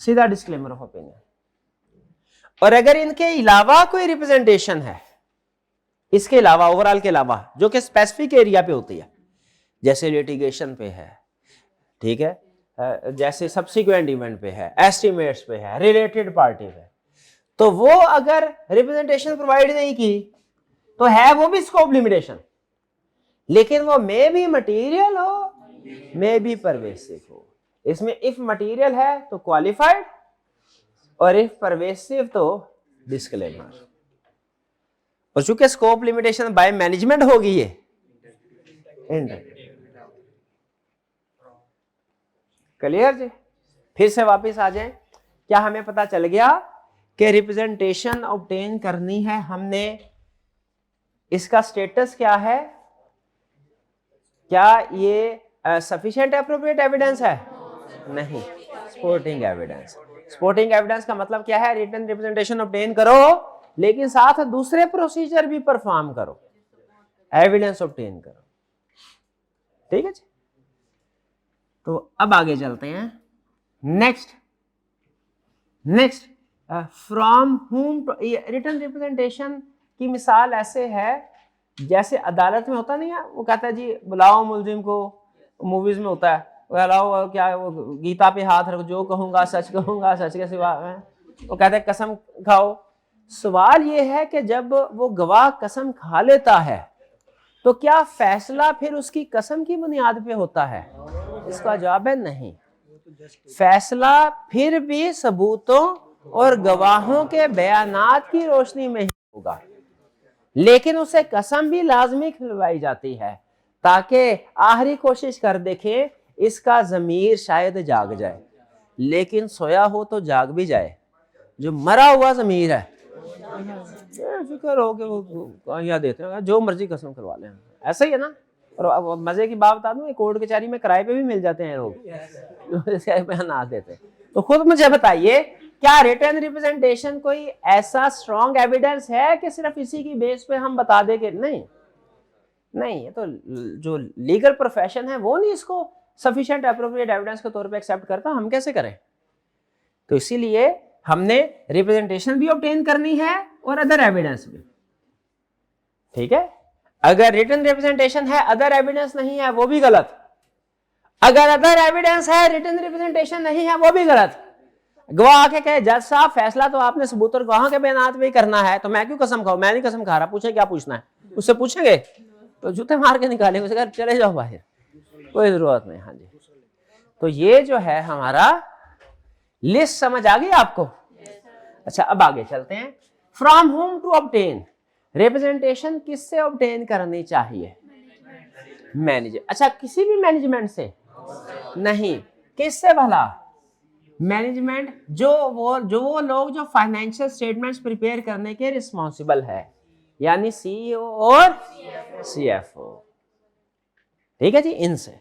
सीधा डिस्क्लेमर ऑफ ओपिनियन। और अगर इनके अलावा कोई रिप्रेजेंटेशन है, इसके अलावा ओवरऑल के अलावा, जो कि स्पेसिफिक एरिया पे होती है, जैसे लिटिगेशन पे है, ठीक है, जैसे सब्सिक्वेंट इवेंट पे है, एस्टिमेट्स पे है, रिलेटेड पार्टी पे, तो वो अगर रिप्रेजेंटेशन प्रोवाइड नहीं की तो है वो भी स्कोप लिमिटेशन, लेकिन वो मे भी मटेरियल हो में भी परवेसिव हो। इसमें इफ मटेरियल है तो क्वालिफाइड और इफ परवेसिव तो डिस्क्लेमर। और चूंकि स्कोप लिमिटेशन बाय मैनेजमेंट होगी ये क्लियर जी। फिर से वापस आ जाए, क्या हमें पता चल गया कि रिप्रेजेंटेशन ऑब्टेन करनी है हमने, इसका स्टेटस क्या है, क्या ये सफिशिएंट एप्रोप्रिएट एविडेंस है? नहीं, सपोर्टिंग एविडेंस। सपोर्टिंग एविडेंस का मतलब क्या है? रिटन रिप्रेजेंटेशन ऑब्टेन करो लेकिन साथ दूसरे प्रोसीजर भी परफॉर्म करो, एविडेंस ऑब्टेन करो। ठीक है जी। तो अब आगे चलते हैं। नेक्स्ट फ्रॉम हुम रिटन रिप्रेजेंटेशन की मिसाल ऐसे है जैसे अदालत में होता नहीं है, वो कहता है जी बुलाओ मुलजिम को, मूवीज में होता है वो लाओ, क्या वो गीता पे हाथ रखो, जो कहूंगा सच कहूंगा, सच के सिवा वो कहते हैं कसम खाओ। सवाल ये है कि जब वो गवाह कसम खा लेता है तो क्या फैसला फिर उसकी कसम की बुनियाद पे होता है? इसका जवाब है नहीं। फैसला फिर भी सबूतों और गवाहों के बयानात की रोशनी में ही होगा, लेकिन उसे कसम भी लाजमी खिलवाई जाती है ताकि आखिरी कोशिश कर देखे इसका ज़मीर शायद जाग जाए, लेकिन सोया हो तो जाग भी जाए। जो मरा हुआ ज़मीर है फिक्र हो कि वो यहाँ देते हैं, जो मर्जी कसम करवा लें, ऐसा ही है ना। और मजे की बात बता दूं, कोर्ट कचहरी में किराए पे भी मिल जाते हैं लोग बयान देते हैं। तो खुद मुझे बताइए, क्या रिटन रिप्रेजेंटेशन कोई ऐसा स्ट्रॉन्ग एविडेंस है कि सिर्फ इसी की बेस पे हम बता दें कि नहीं? ये तो जो लीगल प्रोफेशन है वो नहीं इसको सफिशिएंट एप्रोप्रिएट एविडेंस के तौर पे एक्सेप्ट करता, हम कैसे करें? तो इसीलिए हमने रिप्रेजेंटेशन भी ऑब्टेन करनी है और अदर एविडेंस भी। ठीक है, अगर रिटन रिप्रेजेंटेशन है अदर एविडेंस नहीं है वो भी गलत, अगर अदर एविडेंस है रिटन रिप्रेजेंटेशन नहीं है वो भी गलत। गवाह आके कहे जज साहब फैसला तो आपने सबूत और गवाह के बयानात में करना है, तो मैं क्यों कसम खाऊं? मैं नहीं कसम खा रहा। पूछे क्या पूछना है? उससे पूछेंगे तो जूते मार के निकालेंगे, उसे चले जाओ बाहर, कोई जरूरत नहीं। हाँ जी, तो ये जो है हमारा लिस्ट समझ आ गई आपको? अच्छा, अब आगे चलते हैं। From whom to obtain, representation किससे ऑब्टेन करनी चाहिए? मैनेजर। अच्छा, किसी भी मैनेजमेंट से नहीं, किससे भला? मैनेजमेंट, जो वो लोग जो फाइनेंशियल स्टेटमेंट्स प्रिपेयर करने के रिस्पॉन्सिबल है, यानी सीईओ और सीएफओ। ठीक है जी, इनसे।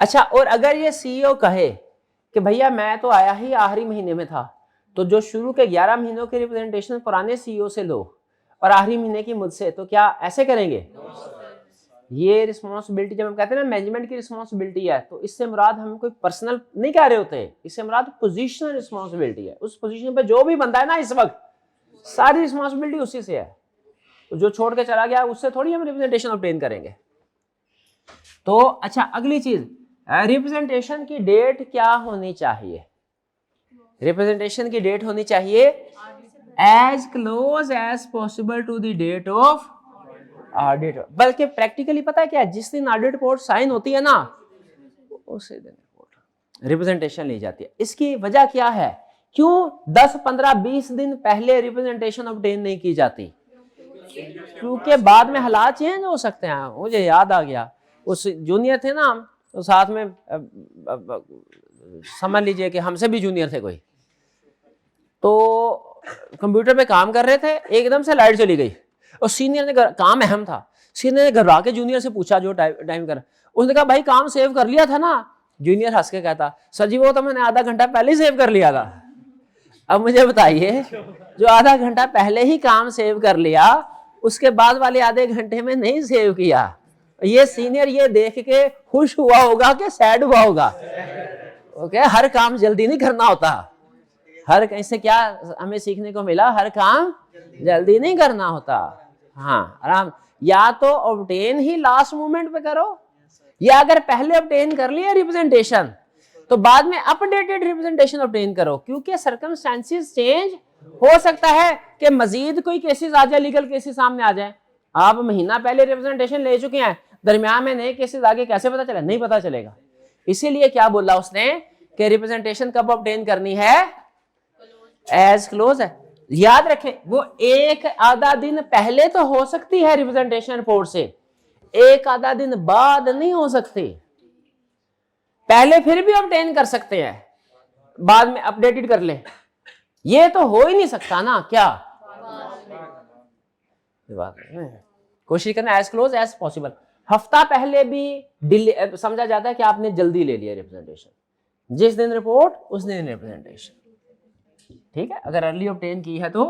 अच्छा, और अगर ये सीईओ कहे कि भैया मैं तो आया ही आखिरी महीने में था, तो जो शुरू के 11 महीनों के रिप्रेजेंटेशन पुराने सीईओ से लो और आखिरी महीने की मुझसे, तो क्या ऐसे करेंगे? ये रिस्पॉन्सिबिलिटी जब हम कहते हैं ना मैनेजमेंट की रिस्पॉन्सिबिलिटी है, तो इससे मुराद हम कोई पर्सनल नहीं कह रहे होते, इससे मुराद पोजीशनल रिस्पॉन्सिबिलिटी है। उस पोजीशन पे जो भी बंदा है ना इस वक्त, सारी रिस्पॉन्सिबिलिटी उसी से है। तो जो छोड़ के चला गया उससे थोड़ी हम रिप्रेजेंटेशन ऑब्टेन करेंगे। तो अच्छा, अगली चीज, रिप्रेजेंटेशन की डेट क्या होनी चाहिए? रिप्रेजेंटेशन की डेट होनी चाहिए as close as possible to the date of audit. बल्कि प्रैक्टिकली पता है क्या, जिस दिन ऑडिट रिपोर्ट साइन होती है ना उसी दिन रिप्रेजेंटेशन ली जाती है। इसकी वजह क्या है? क्यों 10, 15, 20 दिन पहले रिप्रेजेंटेशन ऑब्टेन नहीं की जाती? क्योंकि बाद में हालात चेंज हो सकते हैं। मुझे याद आ गया, उस जूनियर थे ना हम, तो साथ में समझ लीजिए कि हमसे भी जूनियर थे कोई, तो कंप्यूटर पे काम कर रहे थे, एकदम से लाइट चली गई और सीनियर ने, काम अहम था, सीनियर ने घबरा के जूनियर से पूछा जो टाइम कर, उसने कहा भाई काम सेव कर लिया था ना? जूनियर हंस के कहता सर जी वो तो मैंने आधा घंटा पहले ही सेव कर लिया था। अब मुझे बताइए, जो आधा घंटा पहले ही काम सेव कर लिया उसके बाद वाले आधे घंटे में नहीं सेव किया, ये सीनियर ये देख के खुश हुआ होगा कि सैड हुआ होगा? ओके, हर काम जल्दी नहीं करना होता। हर इससे क्या हमें सीखने को मिला? हर काम जल्दी नहीं करना होता। हाँ, आराम, या तो ऑब्टेन ही लास्ट मोमेंट पे करो, या अगर पहले ऑब्टेन कर लिया रिप्रेजेंटेशन तो बाद में अपडेटेड रिप्रेजेंटेशन ऑब्टेन करो, क्योंकि सर्कमस्टेंसेस चेंज हो सकता है कि मजीद कोई केसेस आ जाए, लीगल केसेस सामने आ जाए। आप महीना पहले रिप्रेजेंटेशन ले चुके हैं, दरमियान में नए केसेस आगे कैसे पता चला? नहीं पता चलेगा। इसीलिए क्या बोला उसने कि रिप्रेजेंटेशन कब ऑब्टेन करनी है? एज क्लोज है। याद रखें, वो एक आधा दिन पहले तो हो सकती है रिप्रेजेंटेशन रिपोर्ट से, एक आधा दिन बाद नहीं हो सकती। पहले फिर भी ऑब्टेन कर सकते हैं, बाद में अपडेटेड कर ले, ये तो हो ही नहीं सकता ना। क्या कोशिश करना एज क्लोज एज पॉसिबल। हफ्ता पहले भी डिले समझा जाता है कि आपने जल्दी ले लिया रिप्रेजेंटेशन, जिस दिन रिपोर्ट उस दिन रिप्रेजेंटेशन, ठीक है। अगर अर्ली ऑब्टेन की है तो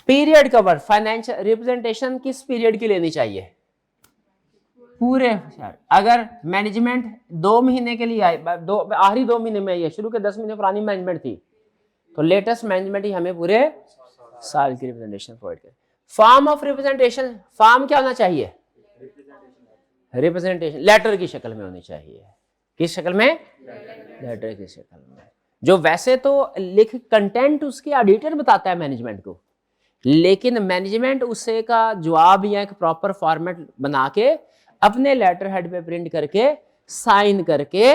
पीरियड कवर, फाइनेंशियल रिप्रेजेंटेशन किस पीरियड की लेनी चाहिए? पूरे। अगर मैनेजमेंट 2 महीने के लिए आई, आखिरी 2 महीने में आई है, शुरू के 10 महीने पुरानी मैनेजमेंट थी, तो लेटेस्ट मैनेजमेंट ही हमें पूरे साल की रिप्रेजेंटेशन प्रोवाइड करे। फॉर्म ऑफ रिप्रेजेंटेशन, फॉर्म क्या होना चाहिए? रिप्रेजेंटेशन लेटर की शक्ल में होनी चाहिए। किस शक्ल में? लेटर की शक्ल में। जो वैसे तो लिख कंटेंट उसके ऑडिटर बताता है मैनेजमेंट को, लेकिन मैनेजमेंट उसे का जवाब या एक प्रॉपर फॉर्मेट बना के अपने लेटर हेड पे प्रिंट करके साइन करके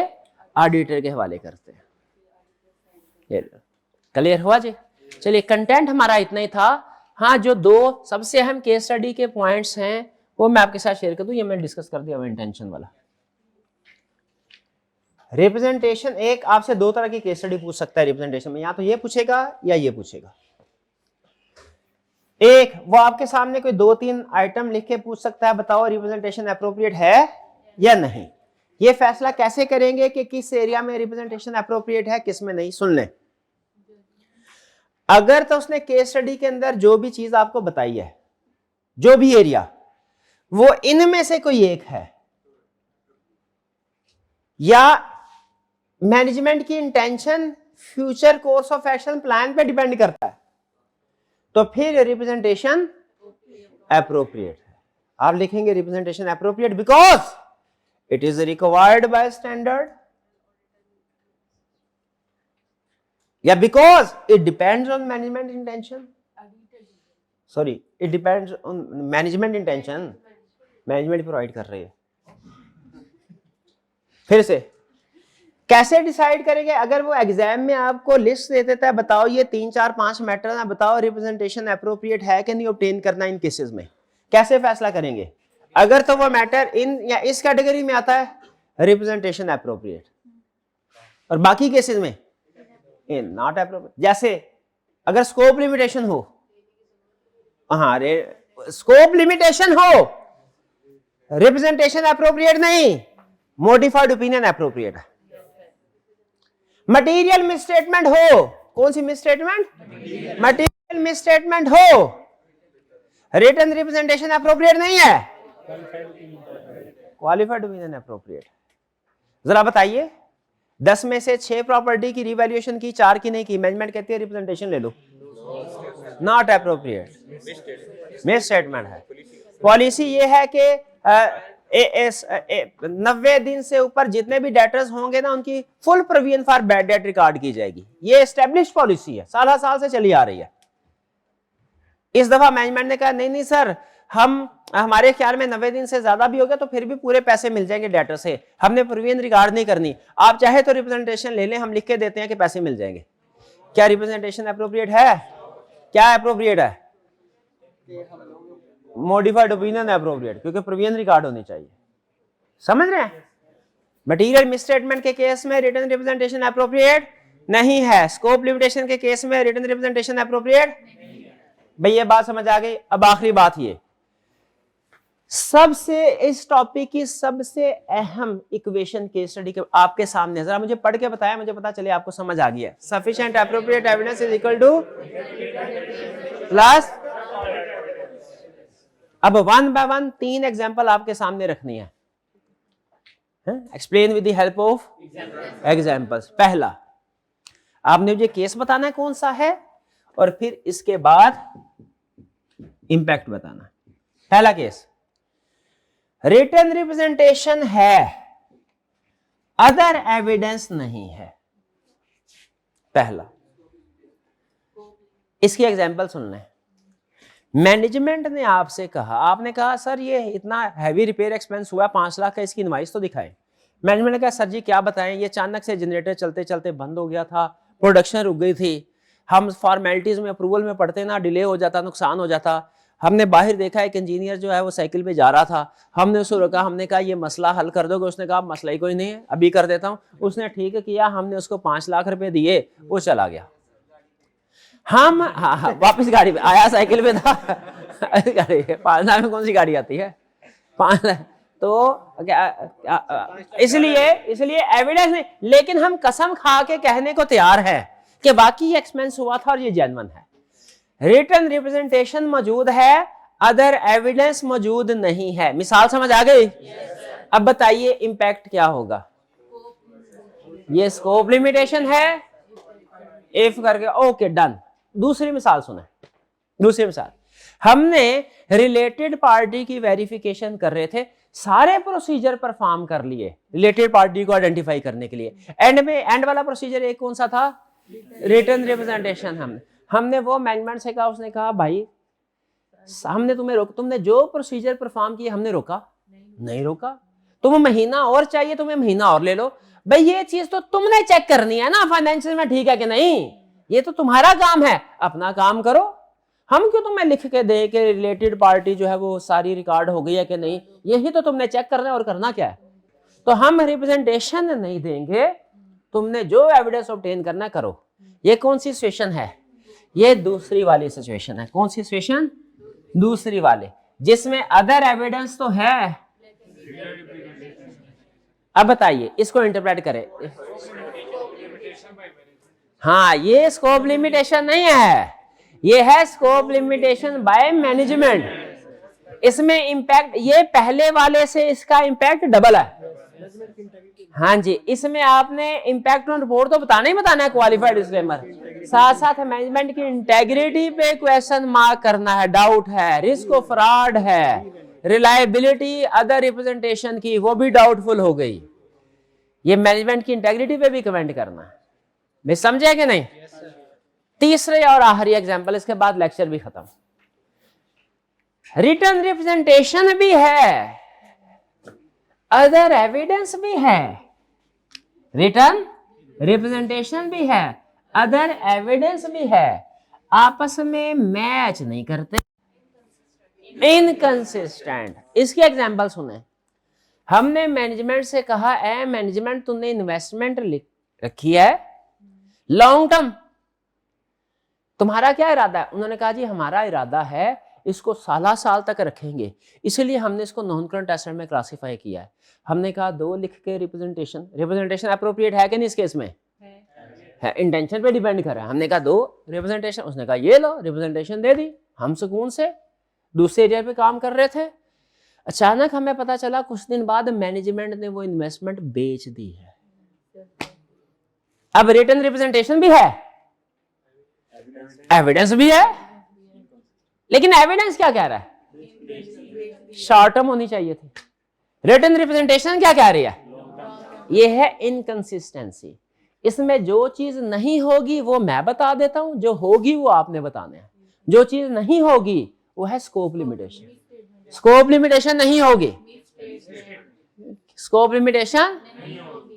ऑडिटर के हवाले करते हैं। क्लियर हुआ जी? चलिए, कंटेंट हमारा इतना ही था। हाँ, जो 2 सबसे अहम केस स्टडी के पॉइंट्स हैं वो मैं आपके साथ शेयर कर दूं, ये मैंने डिस्कस कर दिया इंटेंशन वाला। रिप्रेजेंटेशन, एक आपसे 2 तरह की केस स्टडी पूछ सकता है रिप्रेजेंटेशन में, या तो ये पूछेगा या ये पूछेगा। एक, वो आपके सामने कोई 2-3 आइटम लिख के पूछ सकता है, बताओ रिप्रेजेंटेशन एप्रोप्रिएट है या नहीं। ये फैसला कैसे करेंगे कि किस एरिया में रिप्रेजेंटेशन एप्रोप्रिएट है, किस में नहीं? सुन लें। अगर तो उसने केस स्टडी के अंदर जो भी चीज आपको बताई है, जो भी एरिया, वो इनमें से कोई एक है, या मैनेजमेंट की intention future course of action plan पे डिपेंड करता है, तो फिर रिप्रेजेंटेशन एप्रोप्रिएट है। आप लिखेंगे representation appropriate because it is required by standard, या because it depends on management intention, sorry it depends on management intention, management provide कर रही है। फिर से कैसे डिसाइड करेंगे? अगर वो एग्जाम में आपको लिस्ट दे देता है, बताओ ये 3-4-5 मैटर है, बताओ रिप्रेजेंटेशन एप्रोप्रिएट है कि नहीं ऑब्टेन करना इन केसेस में, कैसे फैसला करेंगे? अगर तो वो मैटर इन या इस कैटेगरी में आता है, रिप्रेजेंटेशन एप्रोप्रिएट, और बाकी केसेस में इन नॉट एप्रोप्रिएट। जैसे अगर स्कोप लिमिटेशन हो, हाँ स्कोप लिमिटेशन हो, रिप्रेजेंटेशन एप्रोप्रिएट नहीं, मॉडिफाइड ओपिनियन एप्रोप्रिएट है। मटेरियल मिसस्टेटमेंट हो, कौन सी मिसस्टेटमेंट? मटेरियल मिसस्टेटमेंट हो, रिटन रिप्रेजेंटेशन एप्रोप्रिएट नहीं है, क्वालिफाइड ओपिनियन एप्रोप्रिएट। जरा बताइए, 10 में से 6 प्रॉपर्टी की रिवैल्यूएशन की, 4 की नहीं की, मैनेजमेंट कहती है रिप्रेजेंटेशन ले लो, नॉट एप्रोप्रिएट, मिसस्टेटमेंट है। पॉलिसी ये है कि 90 दिन से ऊपर जितने भी डेटर्स होंगे ना, उनकी full provision for bad debt record की जाएगी। ये एस्टेब्लिश्ड पॉलिसी है, साल साल से चली आ रही है। इस दफा मैनेजमेंट ने कहा नहीं सर, हमारे ख्याल में 90 दिन से ज्यादा भी हो गया तो फिर भी पूरे पैसे मिल जाएंगे डेटर से, हमने प्रोविजन रिकॉर्ड नहीं करनी, आप चाहे तो रिप्रेजेंटेशन ले लें, हम लिख के देते हैं कि पैसे मिल जाएंगे। क्या रिप्रेजेंटेशन एप्रोप्रिएट है? क्या एप्रोप्रिएट है? मॉडिफाइड ओपिनियन एप्रोप्रिएट, क्योंकि प्रोविजन रिकॉर्ड होनी चाहिए। समझ रहे हैं? मटेरियल मिसस्टेटमेंट के केस में रिटन रिप्रेजेंटेशन एप्रोप्रिएट नहीं है, स्कोप लिमिटेशन के केस में रिटन रिप्रेजेंटेशन एप्रोप्रिएट भाई, ये बात समझ आ गई। अब आखिरी बात, ये सबसे इस टॉपिक की सबसे अहम इक्वेशन केस स्टडी के आपके सामने, जरा मुझे पढ़ के बताया, मुझे पता चले आपको समझ आ गया। Sufficient appropriate evidence is equal two plus. अब 1 बाय 1 3 एग्जांपल आपके सामने रखनी है, explain with the help of examples. पहला, आपने मुझे केस बताना है कौन सा है, और फिर इसके बाद इंपैक्ट बताना। पहला केस, रिटन रिप्रेजेंटेशन है, अदर एविडेंस नहीं है। पहला, इसकी एग्जांपल सुन लें। मैनेजमेंट ने आपसे कहा, आपने कहा सर ये इतना हैवी रिपेयर एक्सपेंस हुआ 5 लाख का, इसकी इनवाइस तो दिखाएं। मैनेजमेंट ने कहा सर जी क्या बताएं, ये अचानक से जनरेटर चलते चलते बंद हो गया था, प्रोडक्शन रुक गई थी, हम फॉर्मेलिटीज में अप्रूवल में पढ़ते ना, डिले हो जाता, नुकसान हो जाता। हमने बाहर देखा एक इंजीनियर जो है वो साइकिल पे जा रहा था, हमने उसको रोका, हमने कहा ये मसला हल कर दोगे? उसने कहा मसला ही कोई नहीं है, अभी कर देता हूँ। उसने ठीक किया, हमने उसको 5 लाख रुपए दिए, वो चला गया। हम हाँ, वापस गाड़ी पे आया, साइकिल पे था गाड़ी 5 लाख में कौन सी गाड़ी आती है 5 लाख? तो इसलिए एविडेंस नहीं, लेकिन हम कसम खा के कहने को तैयार है कि बाकी एक्सपेंस हुआ था और ये जेन्युइन है। रिटन रिप्रेजेंटेशन मौजूद है, अदर एविडेंस मौजूद नहीं है। मिसाल समझ आ गई? अब बताइए इंपैक्ट क्या होगा? ये स्कोप लिमिटेशन है, इफ करके ओके डन। दूसरी मिसाल सुने, दूसरी मिसाल, हमने रिलेटेड पार्टी की वेरिफिकेशन कर रहे थे, सारे प्रोसीजर परफॉर्म कर लिए रिलेटेड पार्टी को आइडेंटिफाई करने के लिए। एंड वाला प्रोसीजर एक कौन सा था? Written representation. हमने वो मैनेजमेंट से कहा, उसने कहा भाई हमने तुमने जो प्रोसीजर परफॉर्म किया हमने रोका नहीं रोका, तुम्हें महीना और चाहिए, तुम्हें महीना और ले लो। भाई ये चीज तो तुमने चेक करनी है ना फाइनेंशियल में, ठीक है कि नहीं? ये तो तुम्हारा काम है, अपना काम करो। हम क्यों तुम्हें लिख के दे के रिलेटेड पार्टी जो है वो सारी रिकॉर्ड हो गई है कि नहीं, यही तो तुमने चेक करना है और करना क्या है। तो हम रिप्रेजेंटेशन नहीं देंगे, तुमने जो एविडेंस ऑब्टेन करना करो। ये कौन सी सिचुएशन है? ये दूसरी वाली सिचुएशन है। कौन सी सिचुएशन? दूसरी वाले, जिसमें अदर एविडेंस तो है। अब बताइए इसको इंटरप्रेट करें। हाँ, ये स्कोप लिमिटेशन नहीं है, ये है स्कोप लिमिटेशन बाय मैनेजमेंट। इसमें इंपैक्ट, ये पहले वाले से इसका इंपैक्ट डबल है। हाँ जी, इसमें आपने इंपैक्ट ऑन रिपोर्ट तो बताना ही बताना है, क्वालिफाइड डिस्क्लेमर, साथ साथ मैनेजमेंट की इंटेग्रिटी पे क्वेश्चन मार्क करना है, डाउट है, रिस्क ऑफ फ्रॉड है, रिलायबिलिटी अदर रिप्रेजेंटेशन की वो भी डाउटफुल हो गई, ये मैनेजमेंट की इंटेग्रिटी पे भी कमेंट करना है। मैं समझे कि नहीं? तीसरे और आखिरी एग्जांपल, इसके बाद लेक्चर भी खत्म। रिटन रिप्रेजेंटेशन भी है, अदर एविडेंस भी है। रिटन रिप्रेजेंटेशन भी है, अदर एविडेंस भी है, आपस में मैच नहीं करते, इनकंसिस्टेंट। इसकी एग्जांपल सुने। हमने मैनेजमेंट से कहा, ए मैनेजमेंट तुमने इन्वेस्टमेंट रखी है लॉन्ग टर्म, तुम्हारा क्या इरादा है? उन्होंने कहा जी हमारा इरादा है इसको साल तक रखेंगे, इसलिए हमने इसको नॉन करंट एसेट में क्लासिफाई किया है। हमने कहा दो लिख के रिप्रेजेंटेशन अप्रोप्रिएट है कि नहीं इस केस में? है, इंटेंशन पे डिपेंड कर रहा है। हमने कहा दो रिप्रेजेंटेशन, उसने कहा ये लो, रिप्रेजेंटेशन दे दी। हम सुकून से दूसरे एरिया पे काम कर रहे थे। अचानक हमें पता चला कुछ दिन बाद मैनेजमेंट ने वो इन्वेस्टमेंट बेच दी है। अब रिटन रिप्रेजेंटेशन भी है, एविडेंस भी है, लेकिन एविडेंस क्या कह रहा है? शॉर्ट टर्म होनी चाहिए थी। रिटन रिप्रेजेंटेशन क्या कह रही है? ये है इनकंसिस्टेंसी। इसमें जो चीज नहीं होगी वो मैं बता देता हूं, जो होगी वो आपने बताना है। जो चीज नहीं होगी वो है स्कोप लिमिटेशन। स्कोप लिमिटेशन नहीं होगी, स्कोप लिमिटेशन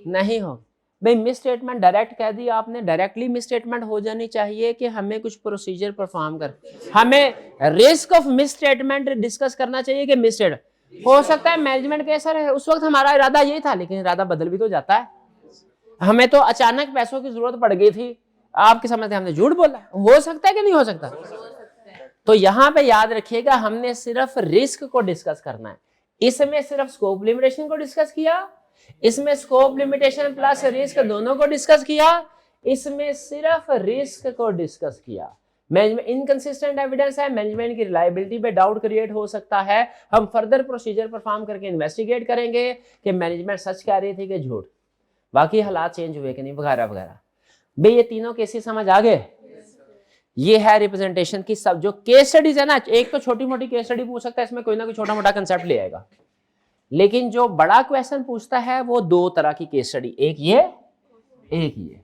नहीं होगी। भाई मिस स्टेटमेंट डायरेक्ट कह दी आपने, डायरेक्टली मिस स्टेटमेंट हो जानी चाहिए कि हमें कुछ प्रोसीजर परफॉर्म कर, हमें risk of miss statement discuss करना चाहिए कि मिस स्टेटमेंट हो सकता है मैनेजमेंट के सर उस वक्त हमारा इरादा ये था, लेकिन इरादा बदल भी तो जाता है। हमें तो अचानक पैसों की जरूरत पड़ गई थी, आपके समझते हमने झूठ बोला। हो सकता है कि नहीं हो सकता? तो यहां पे याद रखिएगा हमने सिर्फ रिस्क को डिस्कस करना है। इसमें सिर्फ स्कोप लिमिटेशन को डिस्कस किया, इसमें स्कोप लिमिटेशन प्लस रिस्क दोनों को डिस्कस किया, इसमें सिर्फ रिस्क को डिस्कस किया। मैनेजमेंट इनकंसिस्टेंट एविडेंस है, मैनेजमेंट की रिलायबिलिटी पे डाउट क्रिएट हो सकता है। हम फर्दर प्रोसीजर परफॉर्म करके इन्वेस्टिगेट करेंगे कि मैनेजमेंट सच कह रही थी कि झूठ, बाकी हालात चेंज हुए कि नहीं, वगैरह वगैरह। भाई ये तीनों केसेस समझ आ गए? ये है रिप्रेजेंटेशन की सब जो केस स्टडीज है ना, एक तो छोटी मोटी केस स्टडी पूछ सकता है, इसमें कोई ना कोई छोटा मोटा कंसेप्ट ले आएगा, लेकिन जो बड़ा क्वेश्चन पूछता है वो दो तरह की केस स्टडी, एक ये एक ये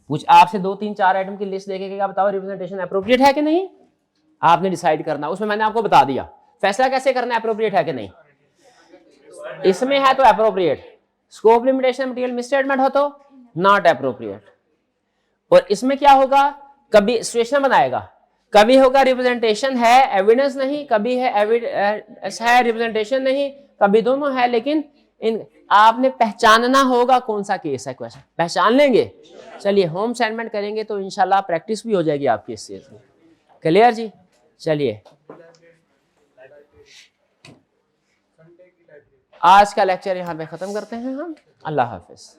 कुछ आपसे 2 3 4 आइटम की लिस्ट देखेगा, बताओ रिप्रेजेंटेशन एप्रोप्रिएट है कि नहीं, आपने डिसाइड करना, उसमें मैंने आपको बता दिया फैसला कैसे करना है, अप्रोप्रिएट है कि नहीं। इसमें है तो appropriate, scope limitation material misstatement हो तो नॉट अप्रोप्रिएट। और इसमें क्या होगा, कभी सिचुएशन बनाएगा, कभी होगा रिप्रेजेंटेशन है एविडेंस नहीं, कभी है एविडेंस है रिप्रेजेंटेशन नहीं, कभी दोनों है, लेकिन इन आपने पहचानना होगा कौन सा केस है। क्वेश्चन पहचान लेंगे, चलिए होम असाइनमेंट करेंगे तो इंशाल्लाह प्रैक्टिस भी हो जाएगी आपकी इस चीज में। क्लियर जी, चलिए आज का लेक्चर यहाँ पे खत्म करते हैं हम। अल्लाह हाफिज।